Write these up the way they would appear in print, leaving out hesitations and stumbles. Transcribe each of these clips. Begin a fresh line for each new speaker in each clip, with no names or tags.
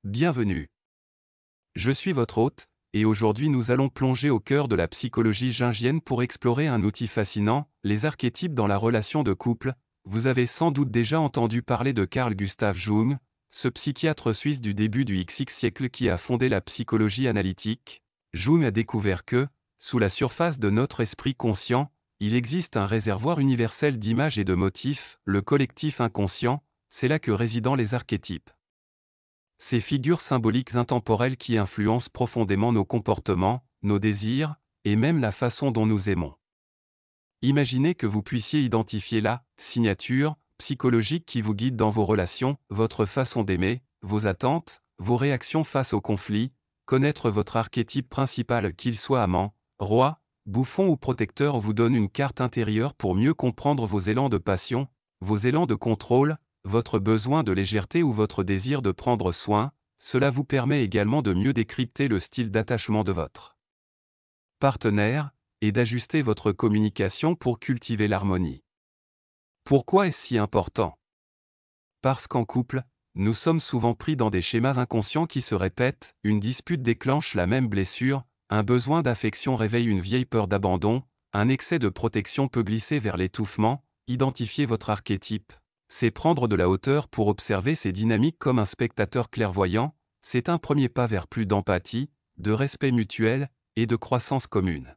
Bienvenue. Je suis votre hôte, et aujourd'hui nous allons plonger au cœur de la psychologie jungienne pour explorer un outil fascinant, les archétypes dans la relation de couple. Vous avez sans doute déjà entendu parler de Carl Gustav Jung, ce psychiatre suisse du début du XX siècle qui a fondé la psychologie analytique. Jung a découvert que, sous la surface de notre esprit conscient, il existe un réservoir universel d'images et de motifs, le collectif inconscient, c'est là que résident les archétypes. Ces figures symboliques intemporelles qui influencent profondément nos comportements, nos désirs, et même la façon dont nous aimons. Imaginez que vous puissiez identifier la signature psychologique qui vous guide dans vos relations, votre façon d'aimer, vos attentes, vos réactions face aux conflits, connaître votre archétype principal, qu'il soit amant, roi, bouffon ou protecteur, vous donne une carte intérieure pour mieux comprendre vos élans de passion, vos élans de contrôle, votre besoin de légèreté ou votre désir de prendre soin. Cela vous permet également de mieux décrypter le style d'attachement de votre partenaire, et d'ajuster votre communication pour cultiver l'harmonie. Pourquoi est-ce si important? Parce qu'en couple, nous sommes souvent pris dans des schémas inconscients qui se répètent, une dispute déclenche la même blessure, un besoin d'affection réveille une vieille peur d'abandon, un excès de protection peut glisser vers l'étouffement. Identifier votre archétype, c'est prendre de la hauteur pour observer ces dynamiques comme un spectateur clairvoyant, c'est un premier pas vers plus d'empathie, de respect mutuel, et de croissance commune.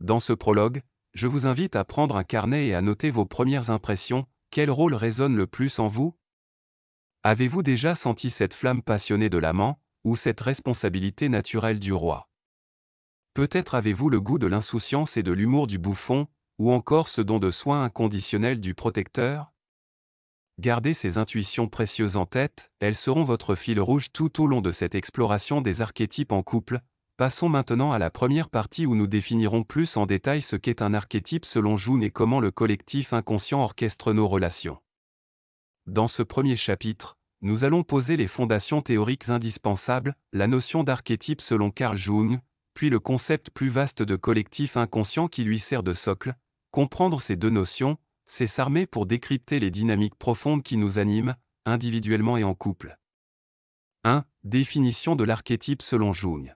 Dans ce prologue, je vous invite à prendre un carnet et à noter vos premières impressions. Quel rôle résonne le plus en vous? Avez-vous déjà senti cette flamme passionnée de l'amant, ou cette responsabilité naturelle du roi? Peut-être avez-vous le goût de l'insouciance et de l'humour du bouffon, ou encore ce don de soin inconditionnel du protecteur? Gardez ces intuitions précieuses en tête, elles seront votre fil rouge tout au long de cette exploration des archétypes en couple. Passons maintenant à la première partie où nous définirons plus en détail ce qu'est un archétype selon Jung et comment le collectif inconscient orchestre nos relations. Dans ce premier chapitre, nous allons poser les fondations théoriques indispensables, la notion d'archétype selon Carl Jung, puis le concept plus vaste de collectif inconscient qui lui sert de socle. Comprendre ces deux notions, c'est s'armer pour décrypter les dynamiques profondes qui nous animent, individuellement et en couple. 1. Définition de l'archétype selon Jung.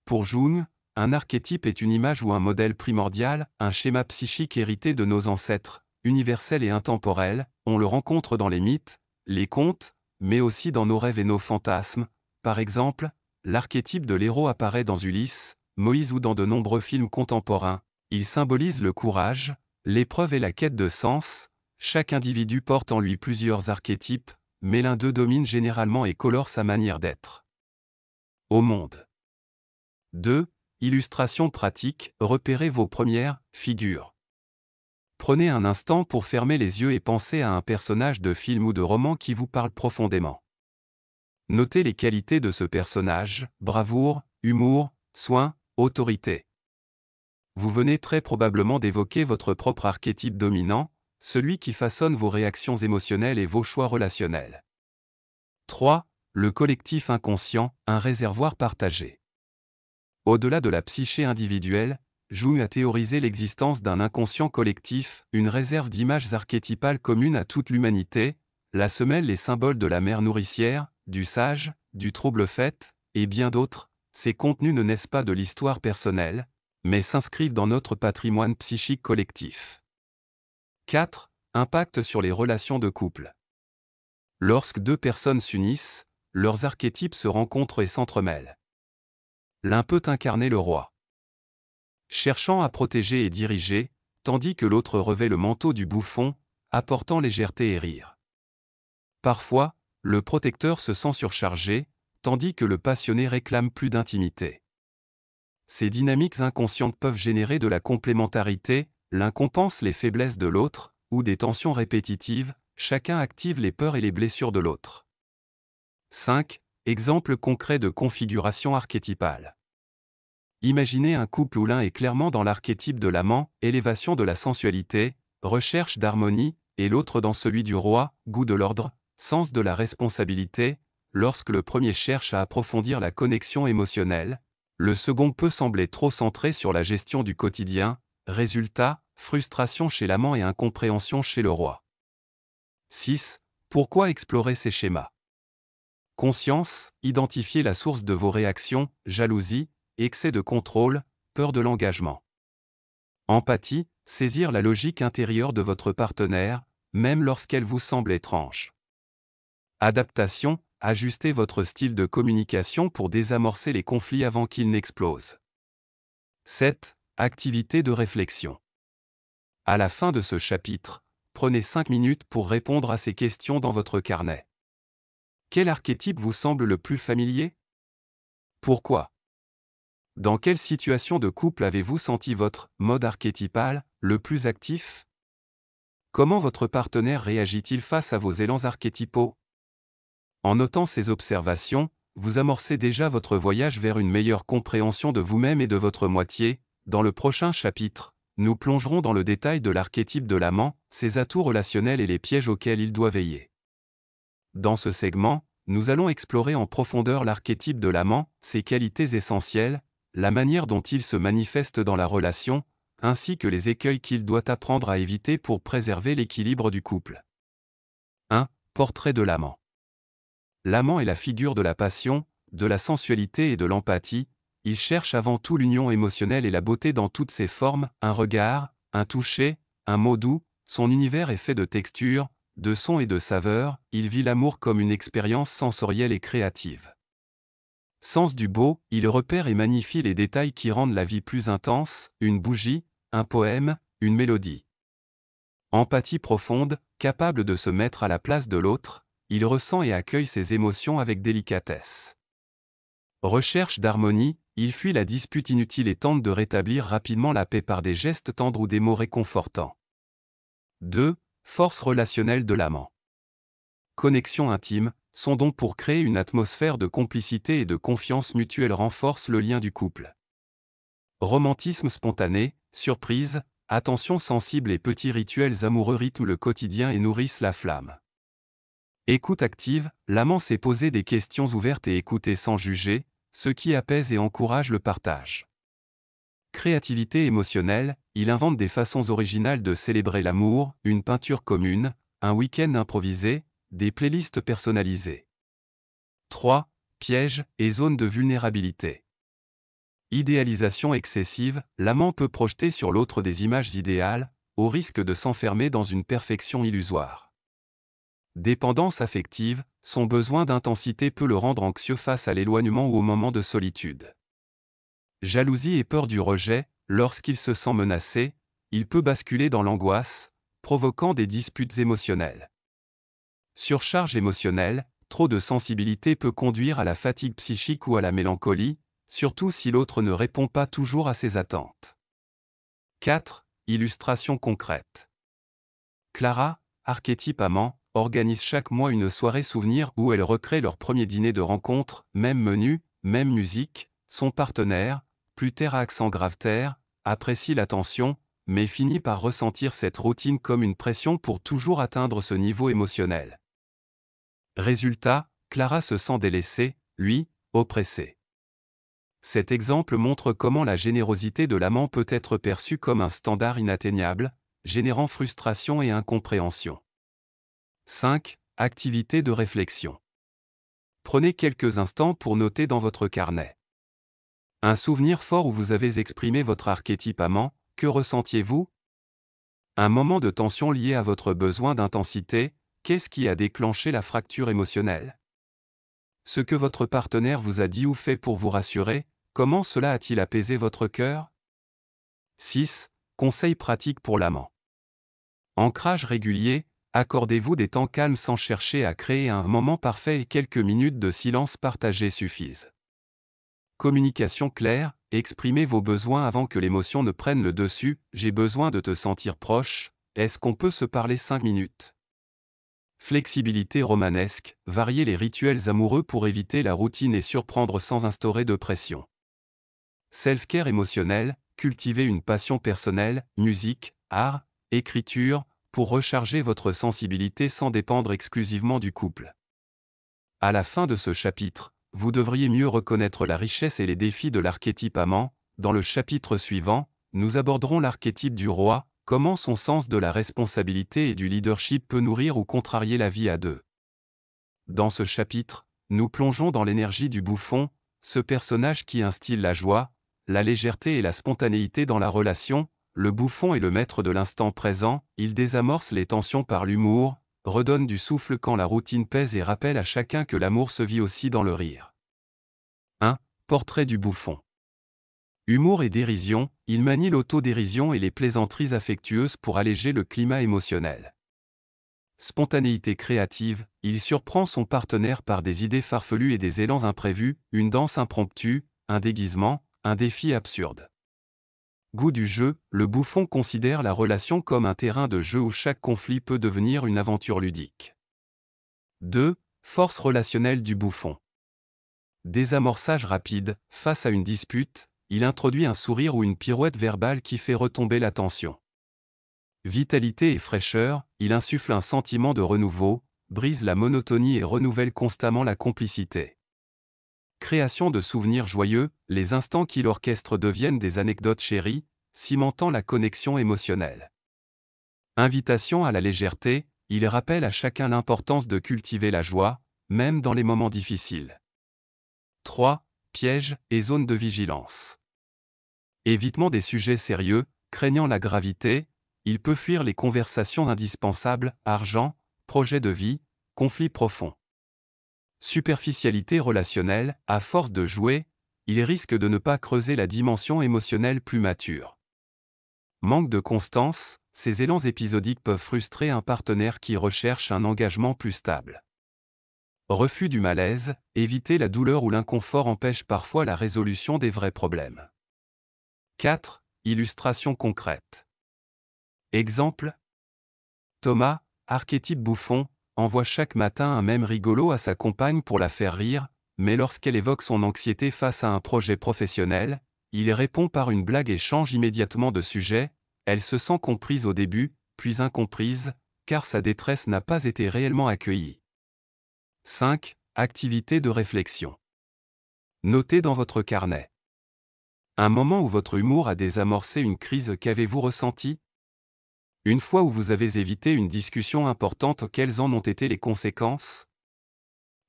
Pour Jung, un archétype est une image ou un modèle primordial, un schéma psychique hérité de nos ancêtres, universel et intemporel. On le rencontre dans les mythes, les contes, mais aussi dans nos rêves et nos fantasmes. Par exemple, l'archétype de l'héros apparaît dans Ulysse, Moïse ou dans de nombreux films contemporains. Il symbolise le courage, l'épreuve et la quête de sens. Chaque individu porte en lui plusieurs archétypes, mais l'un d'eux domine généralement et colore sa manière d'être au monde. 2. Illustration pratique, repérez vos premières figures. Prenez un instant pour fermer les yeux et pensez à un personnage de film ou de roman qui vous parle profondément. Notez les qualités de ce personnage, bravoure, humour, soin, autorité. Vous venez très probablement d'évoquer votre propre archétype dominant, celui qui façonne vos réactions émotionnelles et vos choix relationnels. 3. Le collectif inconscient, un réservoir partagé. Au-delà de la psyché individuelle, Jung a théorisé l'existence d'un inconscient collectif, une réserve d'images archétypales communes à toute l'humanité, la semelle, les symboles de la mère nourricière, du sage, du trouble-fête, et bien d'autres. Ces contenus ne naissent pas de l'histoire personnelle, mais s'inscrivent dans notre patrimoine psychique collectif. 4. Impact sur les relations de couple. Lorsque deux personnes s'unissent, leurs archétypes se rencontrent et s'entremêlent. L'un peut incarner le roi, cherchant à protéger et diriger, tandis que l'autre revêt le manteau du bouffon, apportant légèreté et rire. Parfois, le protecteur se sent surchargé, tandis que le passionné réclame plus d'intimité. Ces dynamiques inconscientes peuvent générer de la complémentarité, l'un compense les faiblesses de l'autre, ou des tensions répétitives, chacun active les peurs et les blessures de l'autre. 5. Exemple concret de configuration archétypale. Imaginez un couple où l'un est clairement dans l'archétype de l'amant, élévation de la sensualité, recherche d'harmonie, et l'autre dans celui du roi, goût de l'ordre, sens de la responsabilité. Lorsque le premier cherche à approfondir la connexion émotionnelle, le second peut sembler trop centré sur la gestion du quotidien. Résultat, frustration chez l'amant et incompréhension chez le roi. 6. Pourquoi explorer ces schémas? Conscience, identifier la source de vos réactions, jalousie, excès de contrôle, peur de l'engagement. Empathie, saisir la logique intérieure de votre partenaire, même lorsqu'elle vous semble étrange. Adaptation, ajuster votre style de communication pour désamorcer les conflits avant qu'ils n'explosent. 7. Activité de réflexion. À la fin de ce chapitre, prenez 5 minutes pour répondre à ces questions dans votre carnet. Quel archétype vous semble le plus familier? Pourquoi? Dans quelle situation de couple avez-vous senti votre mode archétypal le plus actif? Comment votre partenaire réagit-il face à vos élans archétypaux? En notant ces observations, vous amorcez déjà votre voyage vers une meilleure compréhension de vous-même et de votre moitié. Dans le prochain chapitre, nous plongerons dans le détail de l'archétype de l'amant, ses atouts relationnels et les pièges auxquels il doit veiller. Dans ce segment, nous allons explorer en profondeur l'archétype de l'amant, ses qualités essentielles, la manière dont il se manifeste dans la relation, ainsi que les écueils qu'il doit apprendre à éviter pour préserver l'équilibre du couple. 1. Portrait de l'amant. L'amant est la figure de la passion, de la sensualité et de l'empathie. Il cherche avant tout l'union émotionnelle et la beauté dans toutes ses formes, un regard, un toucher, un mot doux. Son univers est fait de textures, de sons et de saveurs. Il vit l'amour comme une expérience sensorielle et créative. Sens du beau, il repère et magnifie les détails qui rendent la vie plus intense, une bougie, un poème, une mélodie. Empathie profonde, capable de se mettre à la place de l'autre, il ressent et accueille ses émotions avec délicatesse. Recherche d'harmonie, il fuit la dispute inutile et tente de rétablir rapidement la paix par des gestes tendres ou des mots réconfortants. 2. Force relationnelle de l'amant. Connexion intime, son don pour créer une atmosphère de complicité et de confiance mutuelle renforce le lien du couple. Romantisme spontané, surprise, attention sensible et petits rituels amoureux rythment le quotidien et nourrissent la flamme. Écoute active, l'amant sait poser des questions ouvertes et écouter sans juger, ce qui apaise et encourage le partage. Créativité émotionnelle, il invente des façons originales de célébrer l'amour, une peinture commune, un week-end improvisé, des playlists personnalisées. 3. Pièges et zones de vulnérabilité. Idéalisation excessive, l'amant peut projeter sur l'autre des images idéales, au risque de s'enfermer dans une perfection illusoire. Dépendance affective, son besoin d'intensité peut le rendre anxieux face à l'éloignement ou au moment de solitude. Jalousie et peur du rejet, lorsqu'il se sent menacé, il peut basculer dans l'angoisse, provoquant des disputes émotionnelles. Surcharge émotionnelle, trop de sensibilité peut conduire à la fatigue psychique ou à la mélancolie, surtout si l'autre ne répond pas toujours à ses attentes. 4. Illustration concrète. Clara, archétype amant, organise chaque mois une soirée souvenir où elle recrée leur premier dîner de rencontre, même menu, même musique. Son partenaire, plus terre à accent grave terre, apprécie l'attention, mais finit par ressentir cette routine comme une pression pour toujours atteindre ce niveau émotionnel. Résultat, Clara se sent délaissée, lui, oppressé. Cet exemple montre comment la générosité de l'amant peut être perçue comme un standard inatteignable, générant frustration et incompréhension. 5. Activité de réflexion. Prenez quelques instants pour noter dans votre carnet. Un souvenir fort où vous avez exprimé votre archétype amant, que ressentiez-vous? Un moment de tension lié à votre besoin d'intensité, qu'est-ce qui a déclenché la fracture émotionnelle? Ce que votre partenaire vous a dit ou fait pour vous rassurer, comment cela a-t-il apaisé votre cœur? 6. Conseils pratiques pour l'amant. Ancrage régulier, accordez-vous des temps calmes sans chercher à créer un moment parfait et quelques minutes de silence partagé suffisent. Communication claire, exprimez vos besoins avant que l'émotion ne prenne le dessus. J'ai besoin de te sentir proche, est-ce qu'on peut se parler 5 minutes? Flexibilité romanesque, variez les rituels amoureux pour éviter la routine et surprendre sans instaurer de pression. Self-care émotionnel, cultivez une passion personnelle, musique, art, écriture, pour recharger votre sensibilité sans dépendre exclusivement du couple. À la fin de ce chapitre, vous devriez mieux reconnaître la richesse et les défis de l'archétype amant. Dans le chapitre suivant, nous aborderons l'archétype du roi, comment son sens de la responsabilité et du leadership peut nourrir ou contrarier la vie à deux. Dans ce chapitre, nous plongeons dans l'énergie du bouffon, ce personnage qui instille la joie, la légèreté et la spontanéité dans la relation. Le bouffon est le maître de l'instant présent, il désamorce les tensions par l'humour, redonne du souffle quand la routine pèse et rappelle à chacun que l'amour se vit aussi dans le rire. 1. Portrait du bouffon. Humour et dérision, il manie l'autodérision et les plaisanteries affectueuses pour alléger le climat émotionnel. Spontanéité créative, il surprend son partenaire par des idées farfelues et des élans imprévus, une danse impromptue, un déguisement, un défi absurde. Goût du jeu, le bouffon considère la relation comme un terrain de jeu où chaque conflit peut devenir une aventure ludique. 2. Force relationnelle du bouffon. Désamorçage rapide, face à une dispute, il introduit un sourire ou une pirouette verbale qui fait retomber la tension. Vitalité et fraîcheur, il insuffle un sentiment de renouveau, brise la monotonie et renouvelle constamment la complicité. Création de souvenirs joyeux, les instants qu'il orchestre deviennent des anecdotes chéries, cimentant la connexion émotionnelle. Invitation à la légèreté, il rappelle à chacun l'importance de cultiver la joie, même dans les moments difficiles. 3. Pièges et zones de vigilance. Évitement des sujets sérieux, craignant la gravité, il peut fuir les conversations indispensables, argent, projet de vie, conflits profonds. Superficialité relationnelle, à force de jouer, il risque de ne pas creuser la dimension émotionnelle plus mature. Manque de constance, ces élans épisodiques peuvent frustrer un partenaire qui recherche un engagement plus stable. Refus du malaise, éviter la douleur ou l'inconfort empêche parfois la résolution des vrais problèmes. 4. Illustration concrète. Exemple. Thomas, archétype bouffon, envoie chaque matin un mème rigolo à sa compagne pour la faire rire, mais lorsqu'elle évoque son anxiété face à un projet professionnel, il répond par une blague et change immédiatement de sujet. Elle se sent comprise au début, puis incomprise, car sa détresse n'a pas été réellement accueillie. 5. Activité de réflexion. Notez dans votre carnet. Un moment où votre humour a désamorcé une crise, qu'avez-vous ressenti? Une fois où vous avez évité une discussion importante, quelles en ont été les conséquences?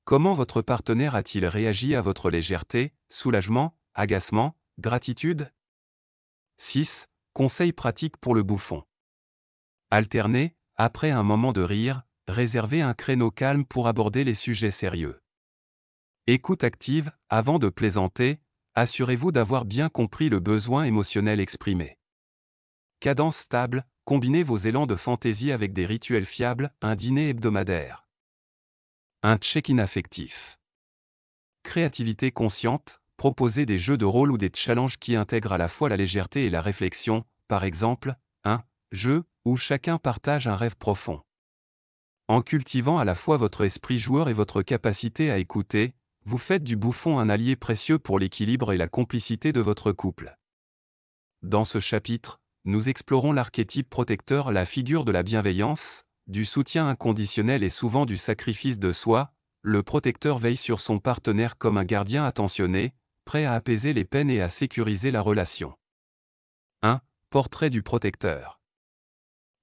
Comment votre partenaire a-t-il réagi à votre légèreté, soulagement, agacement, gratitude? 6. Conseils pratiques pour le bouffon. Alternez, après un moment de rire, réservez un créneau calme pour aborder les sujets sérieux. Écoute active, avant de plaisanter, assurez-vous d'avoir bien compris le besoin émotionnel exprimé. Cadence stable, combinez vos élans de fantaisie avec des rituels fiables, un dîner hebdomadaire. Un check-in affectif. Créativité consciente, proposez des jeux de rôle ou des challenges qui intègrent à la fois la légèreté et la réflexion, par exemple, un jeu où chacun partage un rêve profond. En cultivant à la fois votre esprit joueur et votre capacité à écouter, vous faites du bouffon un allié précieux pour l'équilibre et la complicité de votre couple. Dans ce chapitre, nous explorons l'archétype protecteur, la figure de la bienveillance, du soutien inconditionnel et souvent du sacrifice de soi. Le protecteur veille sur son partenaire comme un gardien attentionné, prêt à apaiser les peines et à sécuriser la relation. 1. Portrait du protecteur.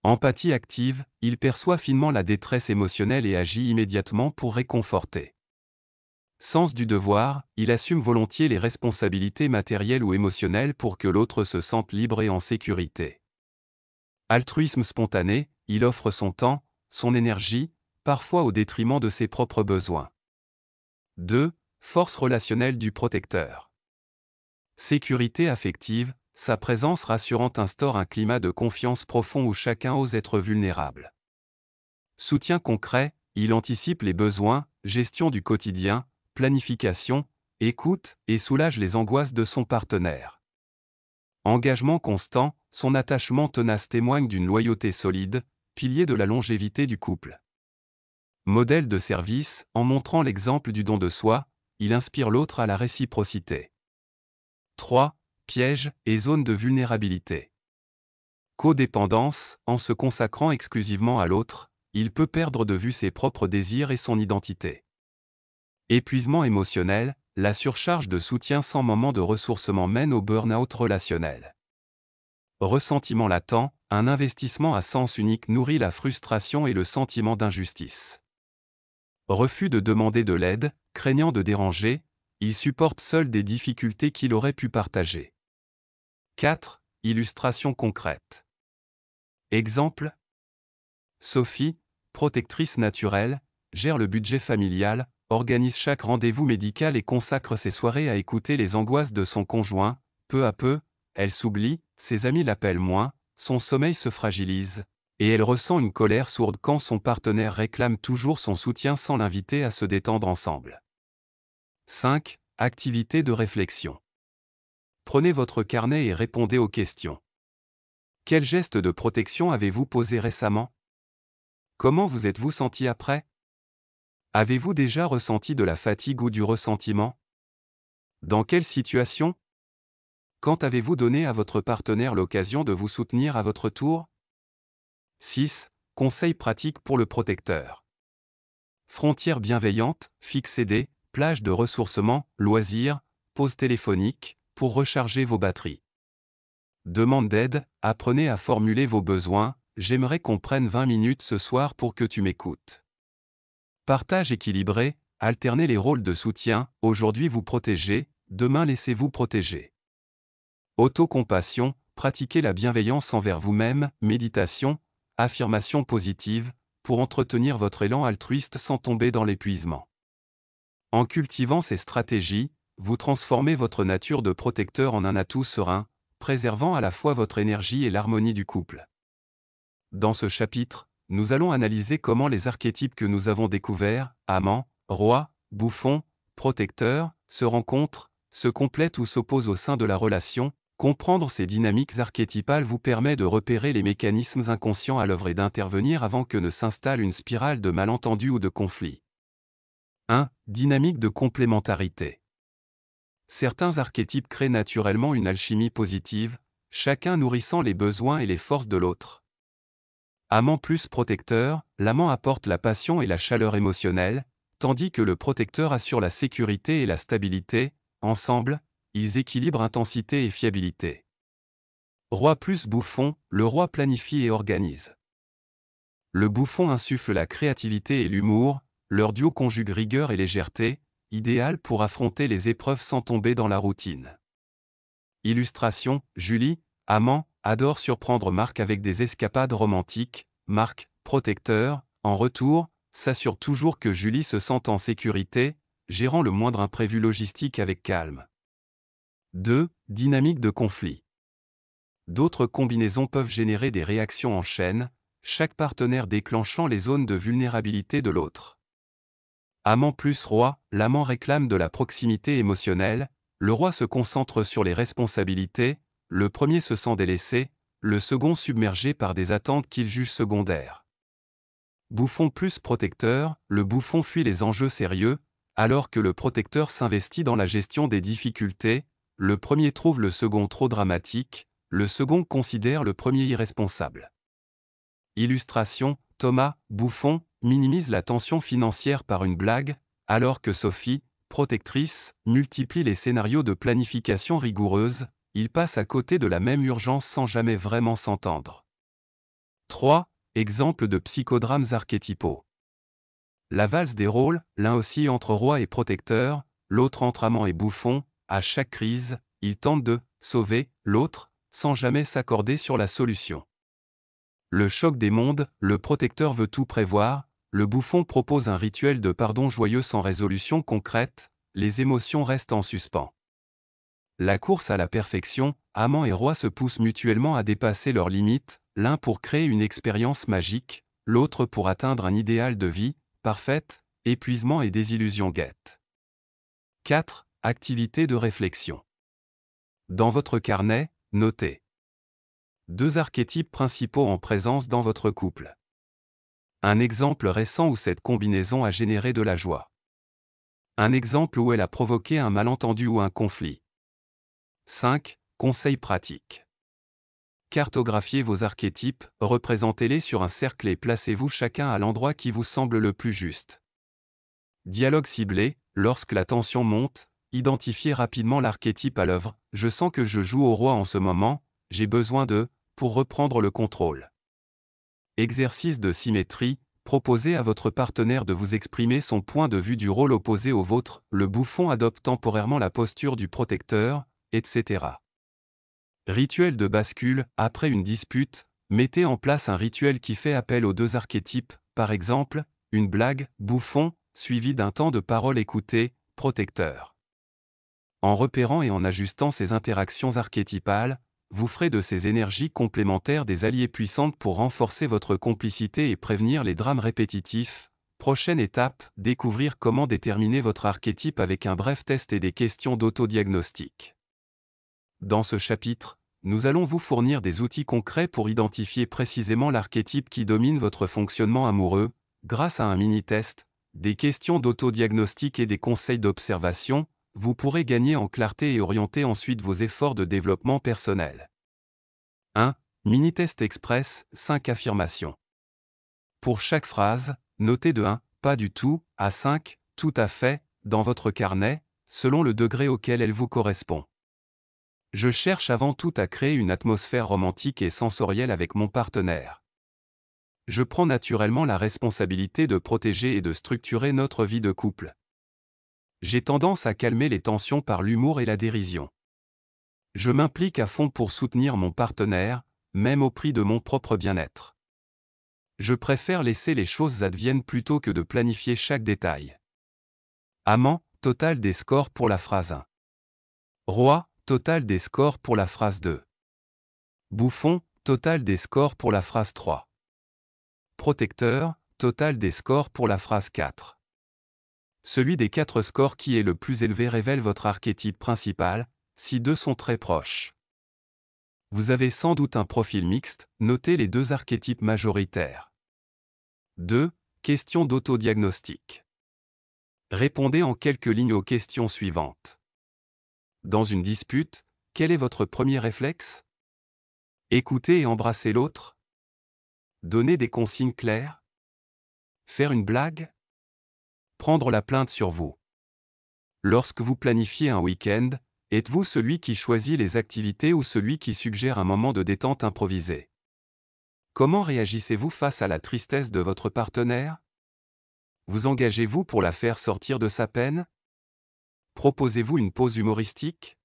Empathie active, il perçoit finement la détresse émotionnelle et agit immédiatement pour réconforter. Sens du devoir, il assume volontiers les responsabilités matérielles ou émotionnelles pour que l'autre se sente libre et en sécurité. Altruisme spontané, il offre son temps, son énergie, parfois au détriment de ses propres besoins. 2. Force relationnelle du protecteur. Sécurité affective, sa présence rassurante instaure un climat de confiance profond où chacun ose être vulnérable. Soutien concret, il anticipe les besoins, gestion du quotidien, planification, écoute et soulage les angoisses de son partenaire. Engagement constant, son attachement tenace témoigne d'une loyauté solide, pilier de la longévité du couple. Modèle de service, en montrant l'exemple du don de soi, il inspire l'autre à la réciprocité. 3. Pièges et zones de vulnérabilité. Codépendance, en se consacrant exclusivement à l'autre, il peut perdre de vue ses propres désirs et son identité. Épuisement émotionnel, la surcharge de soutien sans moment de ressourcement mène au burn-out relationnel. Ressentiment latent, un investissement à sens unique nourrit la frustration et le sentiment d'injustice. Refus de demander de l'aide, craignant de déranger, il supporte seul des difficultés qu'il aurait pu partager. 4. Illustration concrète. Exemple. Sophie, protectrice naturelle, gère le budget familial, organise chaque rendez-vous médical et consacre ses soirées à écouter les angoisses de son conjoint. Peu à peu, elle s'oublie, ses amis l'appellent moins, son sommeil se fragilise, et elle ressent une colère sourde quand son partenaire réclame toujours son soutien sans l'inviter à se détendre ensemble. 5. Activité de réflexion. Prenez votre carnet et répondez aux questions. Quel geste de protection avez-vous posé récemment? Comment vous êtes-vous senti après? Avez-vous déjà ressenti de la fatigue ou du ressentiment? Dans quelle situation? Quand avez-vous donné à votre partenaire l'occasion de vous soutenir à votre tour? 6. Conseils pratiques pour le protecteur. Frontières bienveillantes, fixez des plages de ressourcement, loisirs, pauses téléphoniques, pour recharger vos batteries. Demande d'aide, apprenez à formuler vos besoins, j'aimerais qu'on prenne 20 minutes ce soir pour que tu m'écoutes. Partage équilibré, alternez les rôles de soutien, aujourd'hui vous protégez, demain laissez-vous protéger. Autocompassion, pratiquez la bienveillance envers vous-même, méditation, affirmation positive, pour entretenir votre élan altruiste sans tomber dans l'épuisement. En cultivant ces stratégies, vous transformez votre nature de protecteur en un atout serein, préservant à la fois votre énergie et l'harmonie du couple. Dans ce chapitre, nous allons analyser comment les archétypes que nous avons découverts, amant, roi, bouffon, protecteur, se rencontrent, se complètent ou s'opposent au sein de la relation. Comprendre ces dynamiques archétypales vous permet de repérer les mécanismes inconscients à l'œuvre et d'intervenir avant que ne s'installe une spirale de malentendus ou de conflits. 1. Dynamique de complémentarité. Certains archétypes créent naturellement une alchimie positive, chacun nourrissant les besoins et les forces de l'autre. Amant plus protecteur, l'amant apporte la passion et la chaleur émotionnelle, tandis que le protecteur assure la sécurité et la stabilité. Ensemble, ils équilibrent intensité et fiabilité. Roi plus bouffon, le roi planifie et organise. Le bouffon insuffle la créativité et l'humour, leur duo conjugue rigueur et légèreté, idéal pour affronter les épreuves sans tomber dans la routine. Illustration, Julie, amant, adore surprendre Marc avec des escapades romantiques. Marc, protecteur, en retour, s'assure toujours que Julie se sente en sécurité, gérant le moindre imprévu logistique avec calme. 2. Dynamique de conflit. D'autres combinaisons peuvent générer des réactions en chaîne, chaque partenaire déclenchant les zones de vulnérabilité de l'autre. Amant plus roi, l'amant réclame de la proximité émotionnelle, le roi se concentre sur les responsabilités, le premier se sent délaissé, le second submergé par des attentes qu'il juge secondaires. Bouffon plus protecteur, le bouffon fuit les enjeux sérieux, alors que le protecteur s'investit dans la gestion des difficultés. Le premier trouve le second trop dramatique, le second considère le premier irresponsable. Illustration, Thomas, bouffon, minimise la tension financière par une blague, alors que Sophie, protectrice, multiplie les scénarios de planification rigoureuse, ils passent à côté de la même urgence sans jamais vraiment s'entendre. 3. Exemple de psychodrames archétypaux. La valse des rôles, l'un aussi entre roi et protecteur, l'autre entre amant et bouffon. À chaque crise, ils tentent de sauver l'autre, sans jamais s'accorder sur la solution. Le choc des mondes, le protecteur veut tout prévoir, le bouffon propose un rituel de pardon joyeux sans résolution concrète, les émotions restent en suspens. La course à la perfection, amant et roi se poussent mutuellement à dépasser leurs limites, l'un pour créer une expérience magique, l'autre pour atteindre un idéal de vie parfaite. Épuisement et désillusion guettent. 4. Activité de réflexion. Dans votre carnet, notez 2 archétypes principaux en présence dans votre couple. Un exemple récent où cette combinaison a généré de la joie. Un exemple où elle a provoqué un malentendu ou un conflit. 5. Conseils pratiques. Cartographiez vos archétypes, représentez-les sur un cercle et placez-vous chacun à l'endroit qui vous semble le plus juste. Dialogue ciblé, lorsque la tension monte, identifiez rapidement l'archétype à l'œuvre. Je sens que je joue au roi en ce moment, j'ai besoin de, pour reprendre le contrôle. Exercice de symétrie, Proposez à votre partenaire de vous exprimer son point de vue du rôle opposé au vôtre, le bouffon adopte temporairement la posture du protecteur, etc. Rituel de bascule, après une dispute, mettez en place un rituel qui fait appel aux deux archétypes, par exemple, une blague, bouffon, suivie d'un temps de parole écoutée, protecteur. En repérant et en ajustant ces interactions archétypales, vous ferez de ces énergies complémentaires des alliés puissantes pour renforcer votre complicité et prévenir les drames répétitifs. Prochaine étape, découvrir comment déterminer votre archétype avec un bref test et des questions d'autodiagnostic. Dans ce chapitre, nous allons vous fournir des outils concrets pour identifier précisément l'archétype qui domine votre fonctionnement amoureux, grâce à un mini-test, des questions d'autodiagnostic et des conseils d'observation. Vous pourrez gagner en clarté et orienter ensuite vos efforts de développement personnel. 1. Mini-test express, 5 affirmations. Pour chaque phrase, notez de 1, pas du tout, à 5, tout à fait, dans votre carnet, selon le degré auquel elle vous correspond. Je cherche avant tout à créer une atmosphère romantique et sensorielle avec mon partenaire. Je prends naturellement la responsabilité de protéger et de structurer notre vie de couple. J'ai tendance à calmer les tensions par l'humour et la dérision. Je m'implique à fond pour soutenir mon partenaire, même au prix de mon propre bien-être. Je préfère laisser les choses adviennent plutôt que de planifier chaque détail. Amant, total des scores pour la phrase 1. Roi, total des scores pour la phrase 2. Bouffon, total des scores pour la phrase 3. Protecteur, total des scores pour la phrase 4. Celui des 4 scores qui est le plus élevé révèle votre archétype principal, si deux sont très proches. Vous avez sans doute un profil mixte, notez les 2 archétypes majoritaires. 2. Question d'autodiagnostic. Répondez en quelques lignes aux questions suivantes. Dans une dispute, quel est votre premier réflexe? Écouter et embrasser l'autre? Donner des consignes claires? Faire une blague? Prendre la plainte sur vous. Lorsque vous planifiez un week-end, êtes-vous celui qui choisit les activités ou celui qui suggère un moment de détente improvisé? Comment réagissez-vous face à la tristesse de votre partenaire? Vous engagez-vous pour la faire sortir de sa peine? Proposez-vous une pause humoristique?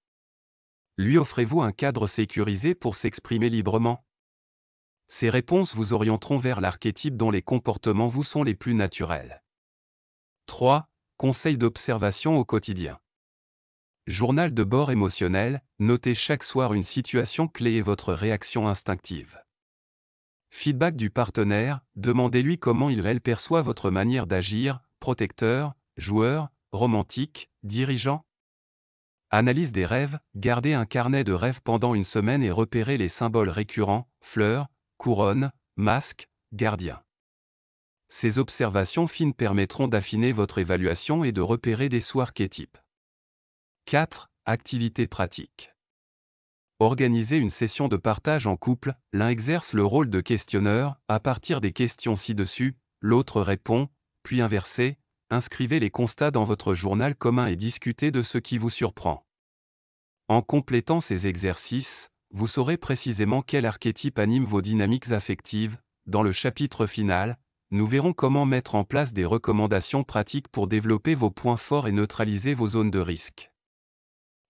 Lui offrez-vous un cadre sécurisé pour s'exprimer librement? Ces réponses vous orienteront vers l'archétype dont les comportements vous sont les plus naturels. 3. Conseils d'observation au quotidien. Journal de bord émotionnel, notez chaque soir une situation clé et votre réaction instinctive. Feedback du partenaire, demandez-lui comment il/elle perçoit votre manière d'agir, protecteur, joueur, romantique, dirigeant. Analyse des rêves, gardez un carnet de rêves pendant une semaine et repérez les symboles récurrents, fleurs, couronne, masque, gardien. Ces observations fines permettront d'affiner votre évaluation et de repérer des sous-archétypes. 4. Activités pratiques. Organisez une session de partage en couple, l'un exerce le rôle de questionneur, à partir des questions ci-dessus, l'autre répond, puis inversez, inscrivez les constats dans votre journal commun et discutez de ce qui vous surprend. En complétant ces exercices, vous saurez précisément quel archétype anime vos dynamiques affectives. Dans le chapitre final, nous verrons comment mettre en place des recommandations pratiques pour développer vos points forts et neutraliser vos zones de risque.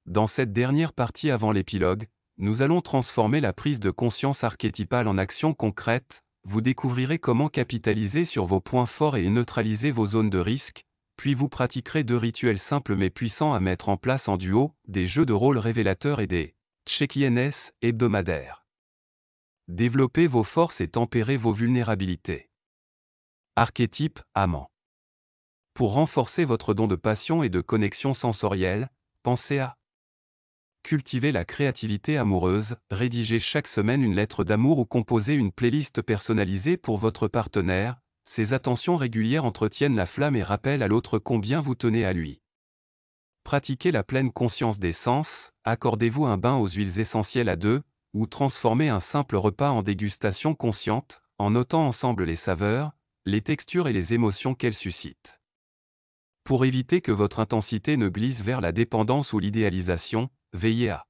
Dans cette dernière partie avant l'épilogue, nous allons transformer la prise de conscience archétypale en action concrète. Vous découvrirez comment capitaliser sur vos points forts et neutraliser vos zones de risque, puis vous pratiquerez 2 rituels simples mais puissants à mettre en place en duo, des jeux de rôle révélateurs et des check-ins hebdomadaires. Développez vos forces et tempérez vos vulnérabilités. Archétype amant. Pour renforcer votre don de passion et de connexion sensorielle, pensez à cultiver la créativité amoureuse, rédigez chaque semaine une lettre d'amour ou composez une playlist personnalisée pour votre partenaire. Ces attentions régulières entretiennent la flamme et rappellent à l'autre combien vous tenez à lui. Pratiquez la pleine conscience des sens, accordez-vous un bain aux huiles essentielles à 2, ou transformez un simple repas en dégustation consciente, en notant ensemble les saveurs, les textures et les émotions qu'elles suscitent. Pour éviter que votre intensité ne glisse vers la dépendance ou l'idéalisation, veillez à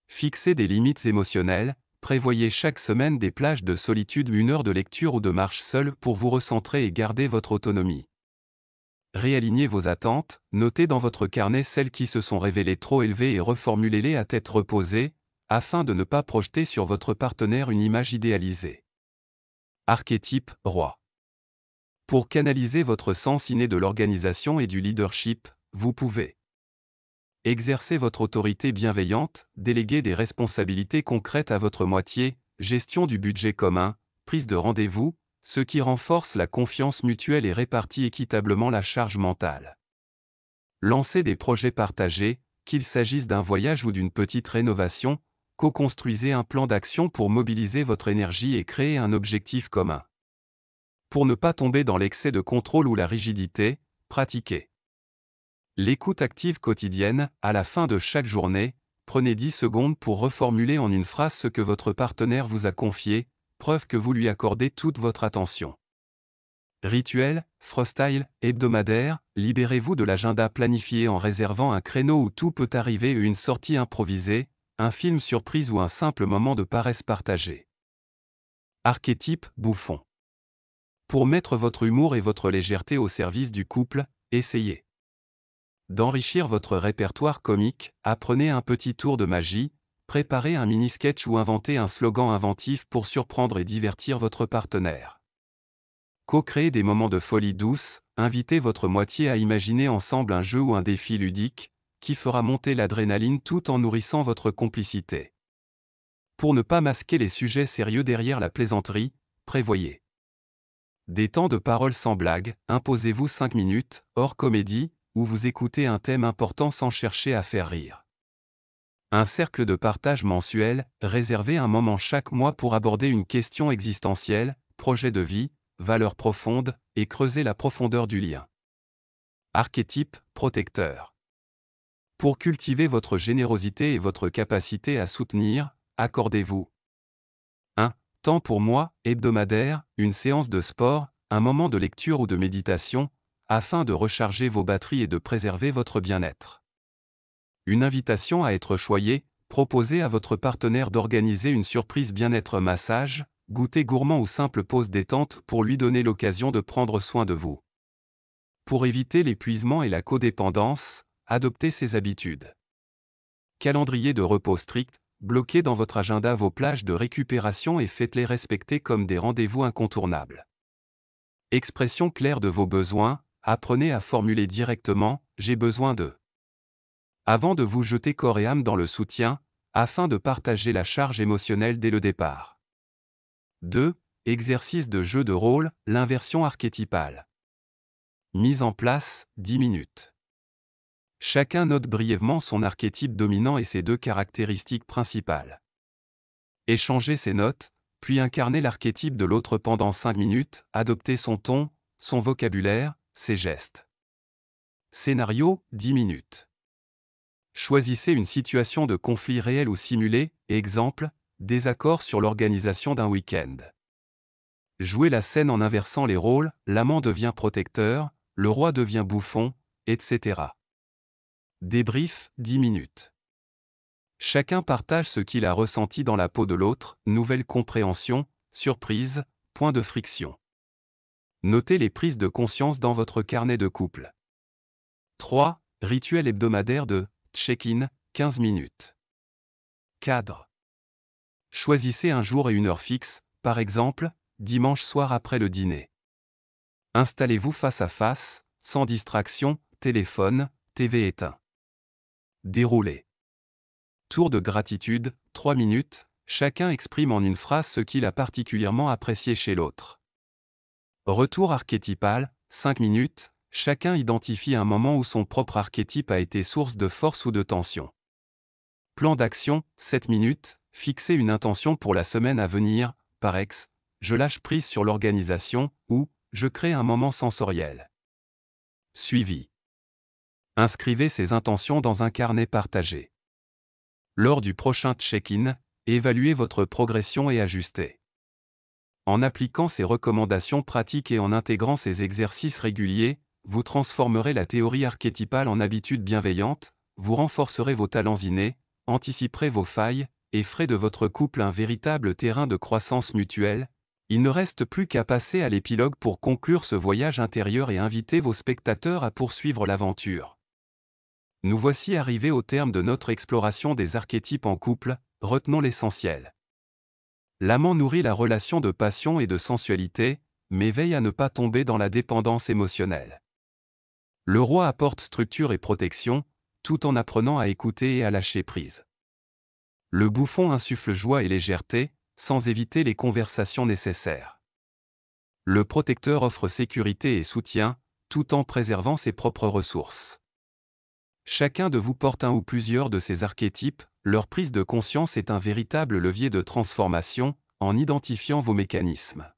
fixer des limites émotionnelles, prévoyez chaque semaine des plages de solitude, 1 heure de lecture ou de marche seule pour vous recentrer et garder votre autonomie. Réalignez vos attentes, notez dans votre carnet celles qui se sont révélées trop élevées et reformulez-les à tête reposée, afin de ne pas projeter sur votre partenaire une image idéalisée. Archétype roi. Pour canaliser votre sens inné de l'organisation et du leadership, vous pouvez exercer votre autorité bienveillante, déléguer des responsabilités concrètes à votre moitié, gestion du budget commun, prise de rendez-vous, ce qui renforce la confiance mutuelle et répartit équitablement la charge mentale. Lancez des projets partagés, qu'il s'agisse d'un voyage ou d'une petite rénovation, co-construisez un plan d'action pour mobiliser votre énergie et créer un objectif commun. Pour ne pas tomber dans l'excès de contrôle ou la rigidité, pratiquez l'écoute active quotidienne. À la fin de chaque journée, prenez 10 secondes pour reformuler en une phrase ce que votre partenaire vous a confié, preuve que vous lui accordez toute votre attention. Rituel, freestyle, hebdomadaire, libérez-vous de l'agenda planifié en réservant un créneau où tout peut arriver, une sortie improvisée, un film surprise ou un simple moment de paresse partagé. Archétype bouffon. Pour mettre votre humour et votre légèreté au service du couple, essayez d'enrichir votre répertoire comique, apprenez un petit tour de magie, préparez un mini-sketch ou inventez un slogan inventif pour surprendre et divertir votre partenaire. Co-créez des moments de folie douce, invitez votre moitié à imaginer ensemble un jeu ou un défi ludique, qui fera monter l'adrénaline tout en nourrissant votre complicité. Pour ne pas masquer les sujets sérieux derrière la plaisanterie, prévoyez des temps de parole sans blague, imposez-vous 5 minutes, hors comédie, où vous écoutez un thème important sans chercher à faire rire. Un cercle de partage mensuel, réservez un moment chaque mois pour aborder une question existentielle, projet de vie, valeurs profondes, et creuser la profondeur du lien. Archétype protecteur. Pour cultiver votre générosité et votre capacité à soutenir, accordez-vous un temps pour moi, hebdomadaire, une séance de sport, un moment de lecture ou de méditation, afin de recharger vos batteries et de préserver votre bien-être. Une invitation à être choyé, proposez à votre partenaire d'organiser une surprise bien-être, massage, goûter gourmand ou simple pause détente pour lui donner l'occasion de prendre soin de vous. Pour éviter l'épuisement et la codépendance, adoptez ces habitudes. Calendrier de repos strict, bloquez dans votre agenda vos plages de récupération et faites-les respecter comme des rendez-vous incontournables. Expression claire de vos besoins, apprenez à formuler directement « j'ai besoin de » avant de vous jeter corps et âme dans le soutien, afin de partager la charge émotionnelle dès le départ. 2. Exercice de jeu de rôle, l'inversion archétypale. Mise en place, 10 minutes. Chacun note brièvement son archétype dominant et ses 2 caractéristiques principales. Échangez ces notes, puis incarnez l'archétype de l'autre pendant 5 minutes, adoptez son ton, son vocabulaire, ses gestes. Scénario, 10 minutes. Choisissez une situation de conflit réel ou simulé, exemple, désaccord sur l'organisation d'un week-end. Jouez la scène en inversant les rôles, l'amant devient protecteur, le roi devient bouffon, etc. Débrief, 10 minutes. Chacun partage ce qu'il a ressenti dans la peau de l'autre, nouvelle compréhension, surprise, point de friction. Notez les prises de conscience dans votre carnet de couple. 3. Rituel hebdomadaire de check-in, 15 minutes. Cadre. Choisissez un jour et une heure fixe, par exemple, dimanche soir après le dîner. Installez-vous face à face, sans distraction, téléphone, TV éteint. Déroulez. Tour de gratitude, 3 minutes, chacun exprime en une phrase ce qu'il a particulièrement apprécié chez l'autre. Retour archétypal, 5 minutes, chacun identifie un moment où son propre archétype a été source de force ou de tension. Plan d'action, 7 minutes, fixez une intention pour la semaine à venir, par ex, je lâche prise sur l'organisation, ou, je crée un moment sensoriel. Suivi. Inscrivez ces intentions dans un carnet partagé. Lors du prochain check-in, évaluez votre progression et ajustez. En appliquant ces recommandations pratiques et en intégrant ces exercices réguliers, vous transformerez la théorie archétypale en habitude bienveillante, vous renforcerez vos talents innés, anticiperez vos failles, et ferait de votre couple un véritable terrain de croissance mutuelle. Il ne reste plus qu'à passer à l'épilogue pour conclure ce voyage intérieur et inviter vos spectateurs à poursuivre l'aventure. Nous voici arrivés au terme de notre exploration des archétypes en couple. Retenons l'essentiel. L'amant nourrit la relation de passion et de sensualité, mais veille à ne pas tomber dans la dépendance émotionnelle. Le roi apporte structure et protection, tout en apprenant à écouter et à lâcher prise. Le bouffon insuffle joie et légèreté, sans éviter les conversations nécessaires. Le protecteur offre sécurité et soutien, tout en préservant ses propres ressources. Chacun de vous porte un ou plusieurs de ces archétypes. Leur prise de conscience est un véritable levier de transformation, en identifiant vos mécanismes.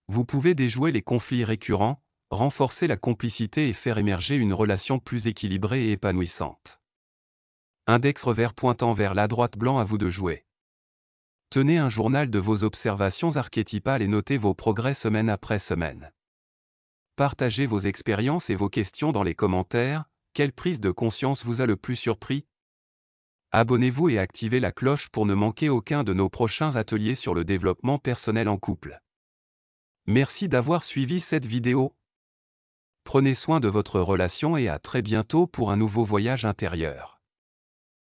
Vous pouvez déjouer les conflits récurrents, renforcer la complicité et faire émerger une relation plus équilibrée et épanouissante. Index revers pointant vers la droite, blanc, à vous de jouer. Tenez un journal de vos observations archétypales et notez vos progrès semaine après semaine. Partagez vos expériences et vos questions dans les commentaires. Quelle prise de conscience vous a le plus surpris? Abonnez-vous et activez la cloche pour ne manquer aucun de nos prochains ateliers sur le développement personnel en couple. Merci d'avoir suivi cette vidéo. Prenez soin de votre relation et à très bientôt pour un nouveau voyage intérieur.